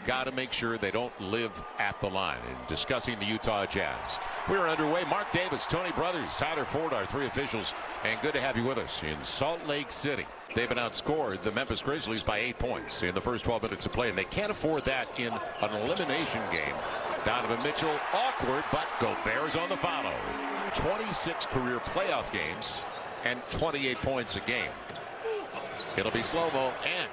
got to make sure they don't live at the line. In discussing the Utah Jazz, we're underway. Mark Davis, Tony Brothers, Tyler Ford, our three officials, and good to have you with us in Salt Lake City. They've been outscored the Memphis Grizzlies by 8 points in the first 12 minutes of play, and they can't afford that in an elimination game. Donovan Mitchell, awkward, but Gobert is on the follow. 26 career playoff games and 28 points a game. It'll be slow-mo and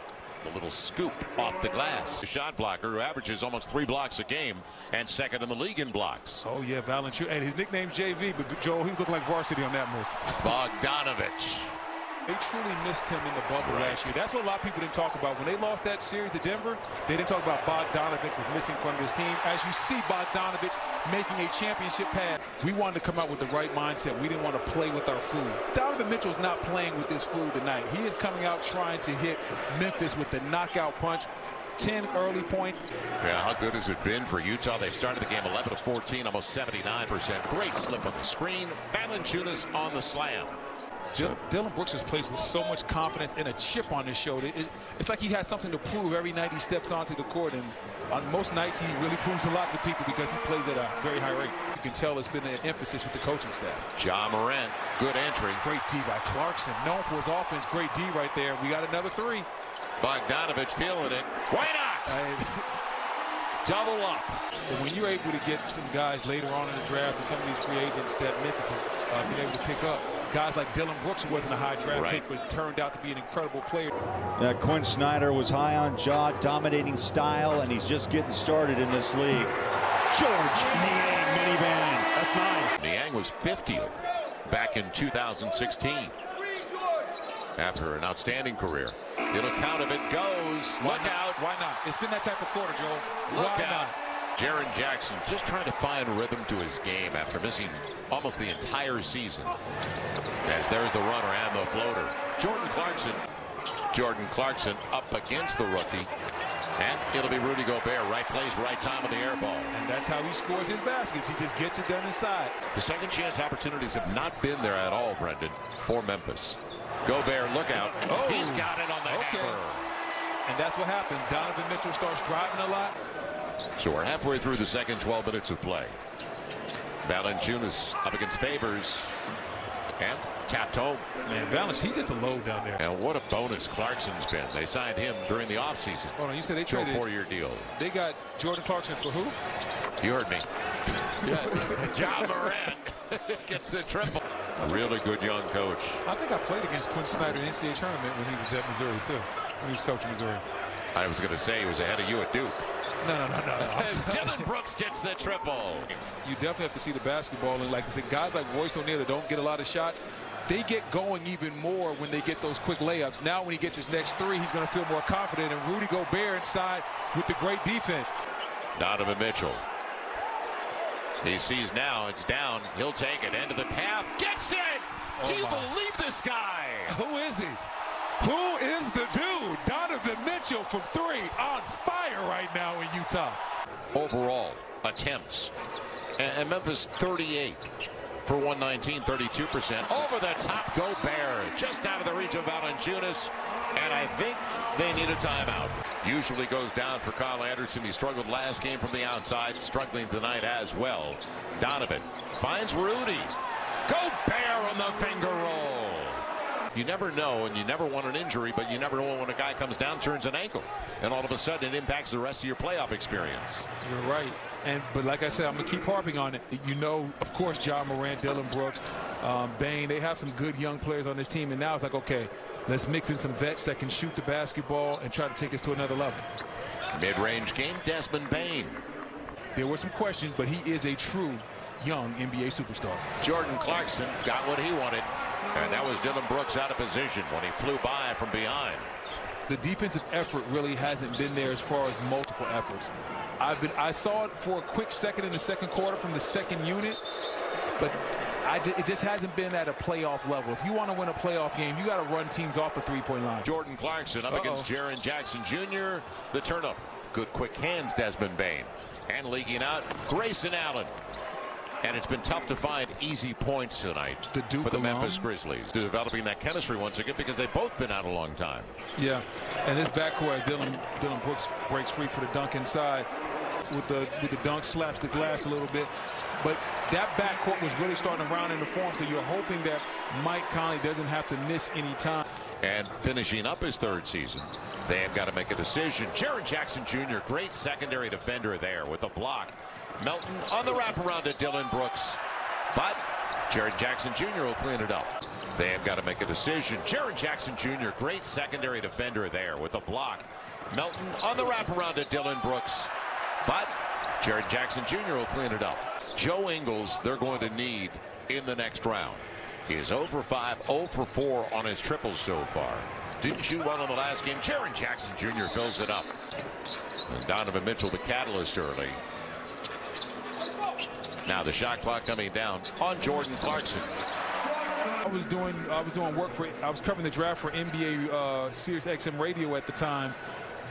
a little scoop off the glass. A shot blocker who averages almost 3 blocks a game and second in the league in blocks. Oh, yeah, Valanciunas. And his nickname's JV, but Joel, he was looking like varsity on that move. Bogdanovich. They truly missed him in the bubble last year. That's what a lot of people didn't talk about. When they lost that series to Denver, they didn't talk about Bogdanovich was missing from this team. As you see Bogdanovich making a championship pass, we wanted to come out with the right mindset. We didn't want to play with our food. Donovan Mitchell's not playing with this food tonight. He is coming out trying to hit Memphis with the knockout punch. 10 early points. Yeah, how good has it been for Utah? They've started the game 11 of 14, almost 79%. Great slip on the screen. Valanciunas on the slam. Dillon Brooks has played with so much confidence and a chip on his shoulder. It's like he has something to prove every night he steps onto the court. And on most nights, he really proves to lots of people because he plays at a very high rate. You can tell it's been an emphasis with the coaching staff. Ja Morant, good entry. Great D by Clarkson. Known for his offense. Great D right there. We got another 3. Bogdanovich feeling it. Why not? Double up. But when you're able to get some guys later on in the draft and some of these free agents that Memphis has been able to pick up, guys like Dillon Brooks, who wasn't a high draft pick, but turned out to be an incredible player. Quinn Snyder was high on Ja, dominating style, and he's just getting started in this league. George Niang, minivan. That's nice. Niang was 50th back in 2016 after an outstanding career. It'll count if it goes. Look out. Why not? It's been that type of quarter, Joel. Look out. Jaren Jackson just trying to find rhythm to his game after missing almost the entire season. As there's the runner and the floater. Jordan Clarkson up against the rookie. And it'll be Rudy Gobert. Right place, right time on the air ball. And that's how he scores his baskets. He just gets it done inside. The second chance opportunities have not been there at all, Brendan, for Memphis. Gobert, look out. Oh, he's got it on the hammer. And that's what happens. Donovan Mitchell starts driving a lot. So we're halfway through the second 12 minutes of play. Valanciunas up against Favors. And tapped home. Man, Valanciunas, he's just a load down there. And what a bonus Clarkson's been. They signed him during the offseason. Hold on, you said they traded a 4-year deal. They got Jordan Clarkson for who? You heard me. Ja Morant gets the triple. A really good young coach. I think I played against Quinn Snyder in the NCAA tournament when he was at Missouri, too. When he was coaching Missouri. I was going to say he was ahead of you at Duke. No. Dillon Brooks gets the triple. You definitely have to see the basketball. And like I said, guys like Royce O'Neal that don't get a lot of shots, they get going even more when they get those quick layups. Now when he gets his next 3, he's going to feel more confident. And Rudy Gobert inside with the great defense. Donovan Mitchell. He sees now it's down. He'll take it. End of the path. Gets it! Do you believe this guy? Who is he? Who is the dude? Donovan Mitchell from 3 on fire right now in Utah. Overall attempts. And Memphis 38 for 119, 32%. Over the top, Gobert. Just out of the reach of Valanciunas. And I think they need a timeout. Usually goes down for Kyle Anderson. He struggled last game from the outside. Struggling tonight as well. Donovan finds Rudy. Gobert on the finger roll. You never know, and you never want an injury, but you never know when a guy comes down, turns an ankle, and all of a sudden it impacts the rest of your playoff experience. You're right. But like I said, I'm going to keep harping on it. You know, of course, Ja Morant, Dillon Brooks, Bane, they have some good young players on this team, and now it's like, okay, let's mix in some vets that can shoot the basketball and try to take us to another level. Mid-range game, Desmond Bane. There were some questions, but he is a true young NBA superstar. Jordan Clarkson got what he wanted, and that was Dillon Brooks out of position when he flew by from behind. The defensive effort really hasn't been there as far as multiple efforts. I saw it for a quick second in the second quarter from the second unit, but it just hasn't been at a playoff level. If you want to win a playoff game, you got to run teams off the three-point line. Jordan Clarkson up against Jaren Jackson Jr. The turnover. Good quick hands, Desmond Bane. And leaking out, Grayson Allen. And it's been tough to find easy points tonight for the Memphis Grizzlies. Developing that chemistry once again because they've both been out a long time. Yeah, and this backcourt, Dylan Brooks breaks free for the dunk inside. With the dunk, slaps the glass a little bit. But that backcourt was really starting to round into form, so you're hoping that Mike Conley doesn't have to miss any time. And finishing up his third season, they have got to make a decision. Jaren Jackson Jr., great secondary defender there with a block. Melton on the wraparound to Dylan Brooks. But Jaren Jackson Jr. will clean it up. They have got to make a decision. Jaren Jackson Jr., great secondary defender there with a block. Melton on the wraparound to Dylan Brooks. But Jaren Jackson Jr. will clean it up. Joe Ingles, they're going to need in the next round. He is 0 for 5, 0 for 4 on his triples so far. Didn't shoot well in the last game. Jaren Jackson Jr. fills it up. And Donovan Mitchell, the catalyst early. Now the shot clock coming down on Jordan Clarkson. I was doing work I was covering the draft for NBA Sirius XM radio at the time.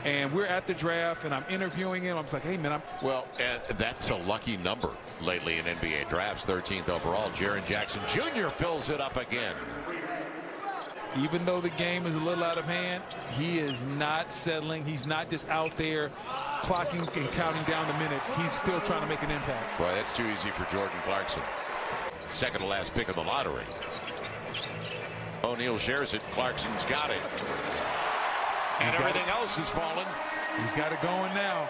And we're at the draft, and I'm interviewing him. I was like, hey, man, Well, that's a lucky number lately in NBA drafts, 13th overall. Jaren Jackson Jr. fills it up again. Even though the game is a little out of hand, he is not settling. He's not just out there clocking and counting down the minutes. He's still trying to make an impact. Boy, that's too easy for Jordan Clarkson. Second to last pick of the lottery. O'Neal shares it. Clarkson's got it. And everything else has fallen. He's got it going now.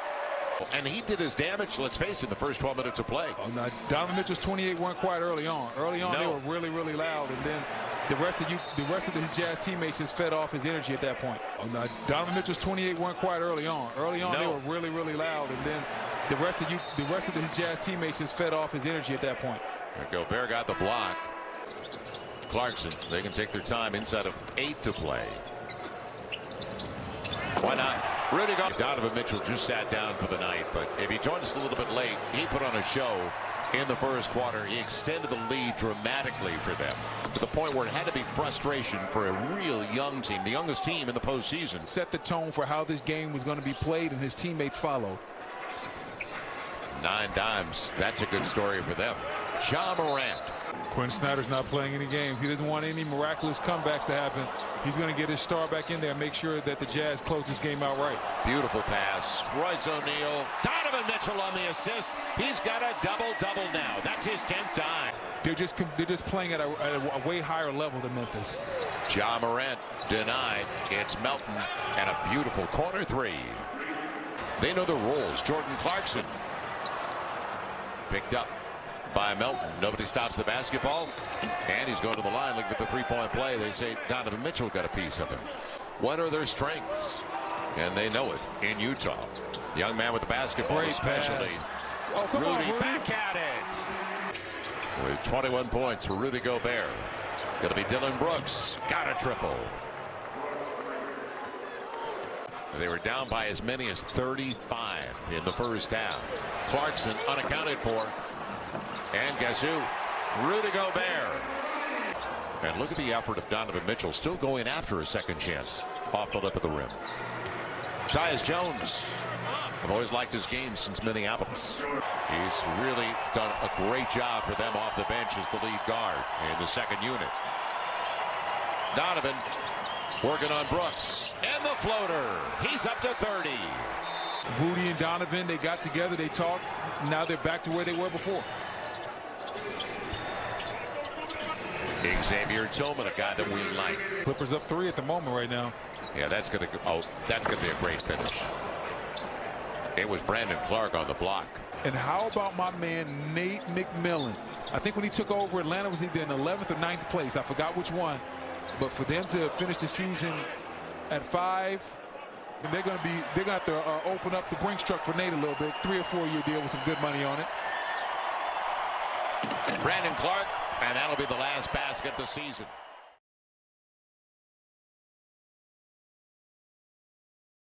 And he did his damage, let's face it, in the first 12 minutes of play. Oh, no, Donovan Mitchell's 28 weren't quite early on. Early on, they were really, really loud. And then the rest of his Jazz teammates just fed off his energy at that point. Oh, no, Donovan Mitchell's 28 weren't quite early on. Early on, they were really, really loud. And then the rest of his Jazz teammates just fed off his energy at that point. Gobert got the block. Clarkson, they can take their time inside of 8 to play. Why not? Rudy Gobert. Donovan Mitchell just sat down for the night, but if he joined us a little bit late, he put on a show in the first quarter. He extended the lead dramatically for them to the point where it had to be frustration for a real young team, the youngest team in the postseason. Set the tone for how this game was going to be played, and his teammates followed. 9 dimes. That's a good story for them. Ja Morant. Quinn Snyder's not playing any games. He doesn't want any miraculous comebacks to happen. He's going to get his star back in there and make sure that the Jazz close this game out right. Beautiful pass. Royce O'Neal. Donovan Mitchell on the assist. He's got a double-double now. That's his 10th dime. They're just playing at a way higher level than Memphis. Ja Morant denied. It's Melton and a beautiful corner three. They know the rules. Jordan Clarkson picked up by Melton. Nobody stops the basketball, and he's going to the line looking at the three-point play. They say Donovan Mitchell got a piece of it. What are their strengths? And they know it in Utah. The young man with the basketball, great especially. Oh, Rudy back at it. With 21 points for Rudy Gobert. Going to be Dylan Brooks. Got a triple. They were down by as many as 35 in the first half. Clarkson unaccounted for. And guess who? Rudy Gobert. And look at the effort of Donovan Mitchell, still going after a second chance off the lip of the rim. Tyus Jones. I've always liked his game since Minneapolis. He's really done a great job for them off the bench as the lead guard in the second unit. Donovan working on Brooks. And the floater. He's up to 30. Rudy and Donovan, they got together, they talked. Now they're back to where they were before. Xavier Tillman, a guy that we like. Clippers up 3 at the moment right now. Yeah, that's gonna be a great finish. It was Brandon Clark on the block. And how about my man Nate McMillan? I think when he took over, Atlanta was either in 11th or 9th place. I forgot which one. But for them to finish the season at 5, and they're gonna have to open up the Brinks truck for Nate a little bit. 3 or 4 year deal with some good money on it. Brandon Clark, and that'll be the last basket of the season.